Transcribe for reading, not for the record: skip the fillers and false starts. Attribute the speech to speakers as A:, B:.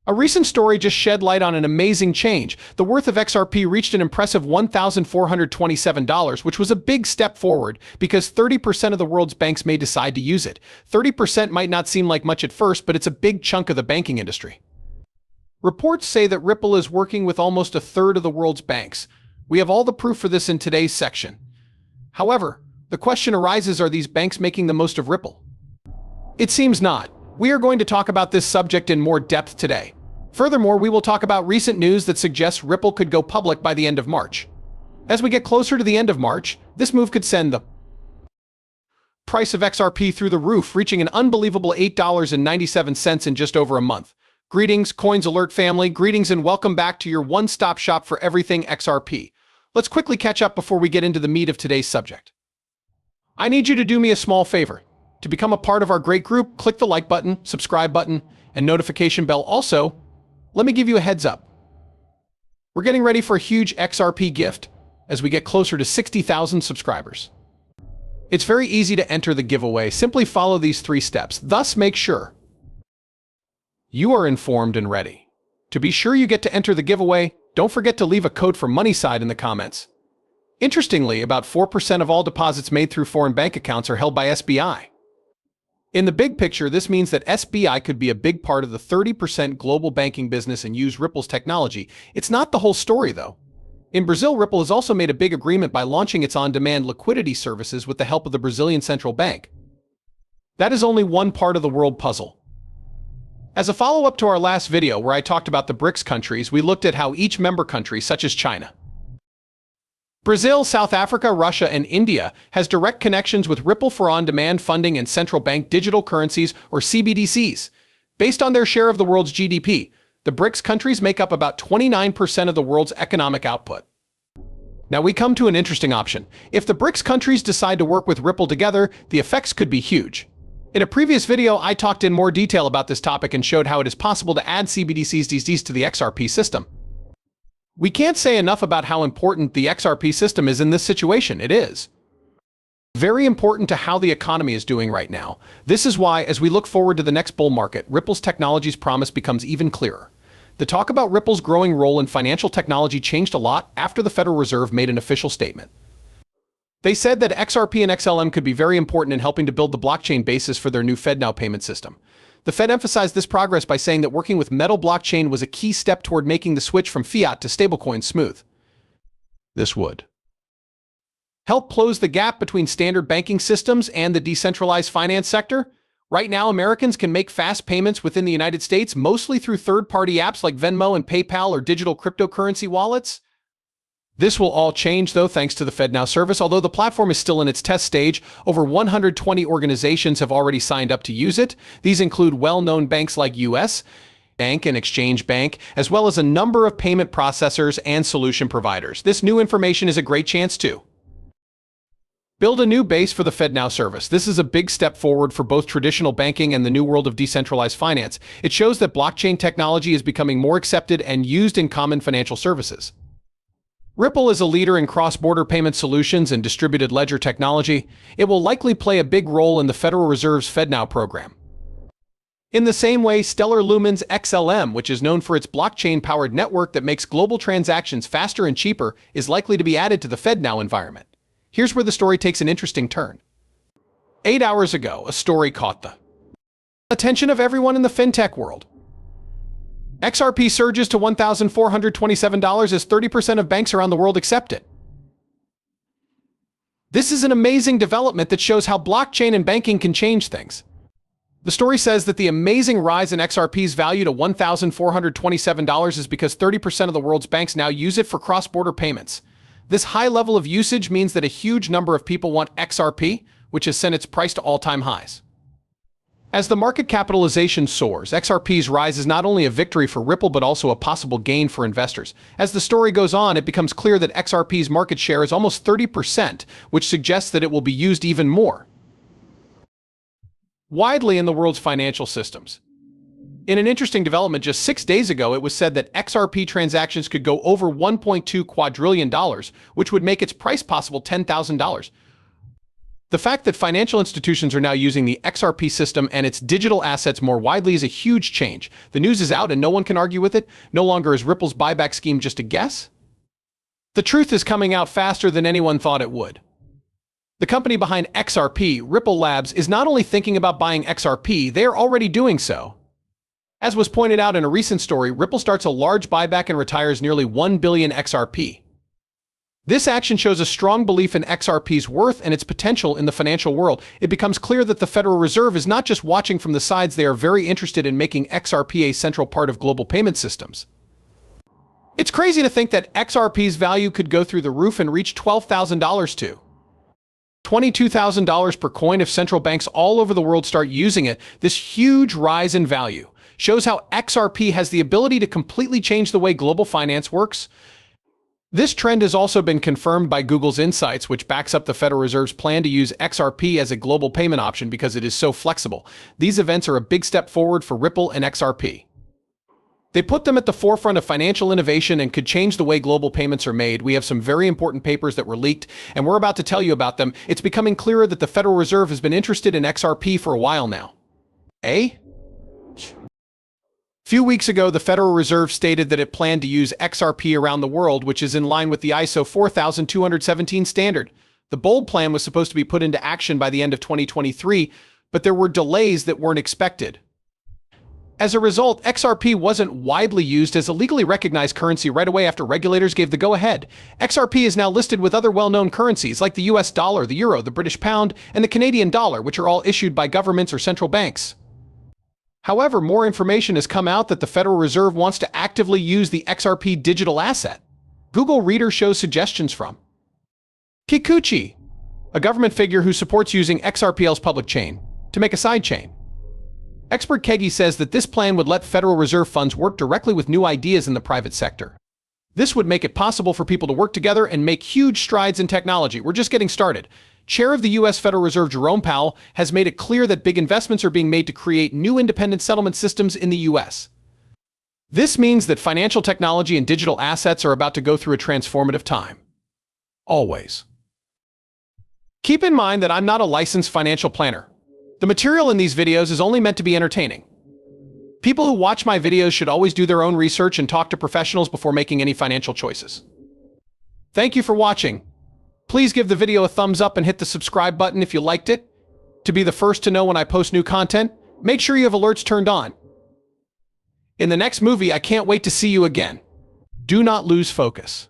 A: A recent story just shed light on an amazing change. The worth of XRP reached an impressive $1,427, which was a big step forward because 30% of the world's banks may decide to use it. 30% might not seem like much at first, but it's a big chunk of the banking industry. Reports say that Ripple is working with almost a third of the world's banks. We have all the proof for this in today's section. However, the question arises, are these banks making the most of Ripple? It seems not. We are going to talk about this subject in more depth today. Furthermore, we will talk about recent news that suggests Ripple could go public by the end of March. As we get closer to the end of March, this move could send the price of XRP through the roof, reaching an unbelievable $8.97 in just over a month. Greetings, Coins Alert family. Greetings and welcome back to your one-stop shop for everything XRP. Let's quickly catch up before we get into the meat of today's subject. I need you to do me a small favor. To become a part of our great group, click the like button, subscribe button, and notification bell. Also, let me give you a heads up. We're getting ready for a huge XRP gift as we get closer to 60,000 subscribers. It's very easy to enter the giveaway. Simply follow these 3 steps. Thus, make sure you are informed and ready. To be sure you get to enter the giveaway, don't forget to leave a code for MoneySide in the comments. Interestingly, about 4% of all deposits made through foreign bank accounts are held by SBI. In the big picture, this means that SBI could be a big part of the 30% global banking business and use Ripple's technology. It's not the whole story, though. In Brazil, Ripple has also made a big agreement by launching its on-demand liquidity services with the help of the Brazilian Central Bank. That is only one part of the world puzzle. As a follow-up to our last video where I talked about the BRICS countries, we looked at how each member country, such as China, Brazil, South Africa, Russia, and India, has direct connections with Ripple for on-demand funding and central bank digital currencies, or CBDCs. Based on their share of the world's GDP, the BRICS countries make up about 29% of the world's economic output. Now we come to an interesting option. If the BRICS countries decide to work with Ripple together, the effects could be huge. In a previous video, I talked in more detail about this topic and showed how it is possible to add CBDCs to the XRP system. We can't say enough about how important the XRP system is in this situation. It is very important to how the economy is doing right now. This is why, as we look forward to the next bull market, Ripple's technology's promise becomes even clearer. The talk about Ripple's growing role in financial technology changed a lot after the Federal Reserve made an official statement. They said that XRP and XLM could be very important in helping to build the blockchain basis for their new FedNow payment system. The Fed emphasized this progress by saying that working with Metal blockchain was a key step toward making the switch from fiat to stablecoins smooth. This would help close the gap between standard banking systems and the decentralized finance sector. Right now, Americans can make fast payments within the United States, mostly through third-party apps like Venmo and PayPal or digital cryptocurrency wallets. This will all change, though, thanks to the FedNow service. Although the platform is still in its test stage, over 120 organizations have already signed up to use it. These include well-known banks like US Bank and Exchange Bank, as well as a number of payment processors and solution providers. This new information is a great chance to build a new base for the FedNow service. This is a big step forward for both traditional banking and the new world of decentralized finance. It shows that blockchain technology is becoming more accepted and used in common financial services. Ripple is a leader in cross-border payment solutions and distributed ledger technology. It will likely play a big role in the Federal Reserve's FedNow program. In the same way, Stellar Lumen's XLM, which is known for its blockchain-powered network that makes global transactions faster and cheaper, is likely to be added to the FedNow environment. Here's where the story takes an interesting turn. 8 hours ago, a story caught the attention of everyone in the fintech world. XRP surges to $1,427 as 30% of banks around the world accept it. This is an amazing development that shows how blockchain and banking can change things. The story says that the amazing rise in XRP's value to $1,427 is because 30% of the world's banks now use it for cross-border payments. This high level of usage means that a huge number of people want XRP, which has sent its price to all-time highs. As the market capitalization soars, XRP's rise is not only a victory for Ripple but also a possible gain for investors. As the story goes on, it becomes clear that XRP's market share is almost 30%, which suggests that it will be used even more widely in the world's financial systems. In an interesting development just 6 days ago, it was said that XRP transactions could go over $1.2 quadrillion, which would make its price possible $10,000. The fact that financial institutions are now using the XRP system and its digital assets more widely is a huge change. The news is out and no one can argue with it. No longer is Ripple's buyback scheme just a guess. The truth is coming out faster than anyone thought it would. The company behind XRP, Ripple Labs, is not only thinking about buying XRP, they are already doing so. As was pointed out in a recent story, Ripple starts a large buyback and retires nearly 1 billion XRP. This action shows a strong belief in XRP's worth and its potential in the financial world. It becomes clear that the Federal Reserve is not just watching from the sides, they are very interested in making XRP a central part of global payment systems. It's crazy to think that XRP's value could go through the roof and reach $12,000 to $22,000 per coin if central banks all over the world start using it. This huge rise in value shows how XRP has the ability to completely change the way global finance works. This trend has also been confirmed by Google's Insights, which backs up the Federal Reserve's plan to use XRP as a global payment option because it is so flexible. These events are a big step forward for Ripple and XRP. They put them at the forefront of financial innovation and could change the way global payments are made. We have some very important papers that were leaked, and we're about to tell you about them. It's becoming clearer that the Federal Reserve has been interested in XRP for a while now. A few weeks ago, the Federal Reserve stated that it planned to use XRP around the world, which is in line with the ISO 4217 standard. The bold plan was supposed to be put into action by the end of 2023, but there were delays that weren't expected. As a result, XRP wasn't widely used as a legally recognized currency right away after regulators gave the go-ahead. XRP is now listed with other well-known currencies like the US dollar, the euro, the British pound, and the Canadian dollar, which are all issued by governments or central banks. However, more information has come out that the Federal Reserve wants to actively use the XRP digital asset. Google Reader shows suggestions from Kikuchi, a government figure who supports using XRPL's public chain, to make a sidechain. Expert Kegi says that this plan would let Federal Reserve funds work directly with new ideas in the private sector. This would make it possible for people to work together and make huge strides in technology. We're just getting started. Chair of the U.S. Federal Reserve Jerome Powell has made it clear that big investments are being made to create new independent settlement systems in the U.S. This means that financial technology and digital assets are about to go through a transformative time. Always. Keep in mind that I'm not a licensed financial planner. The material in these videos is only meant to be entertaining. People who watch my videos should always do their own research and talk to professionals before making any financial choices. Thank you for watching. Please give the video a thumbs up and hit the subscribe button if you liked it. To be the first to know when I post new content, make sure you have alerts turned on. In the next movie, I can't wait to see you again. Do not lose focus.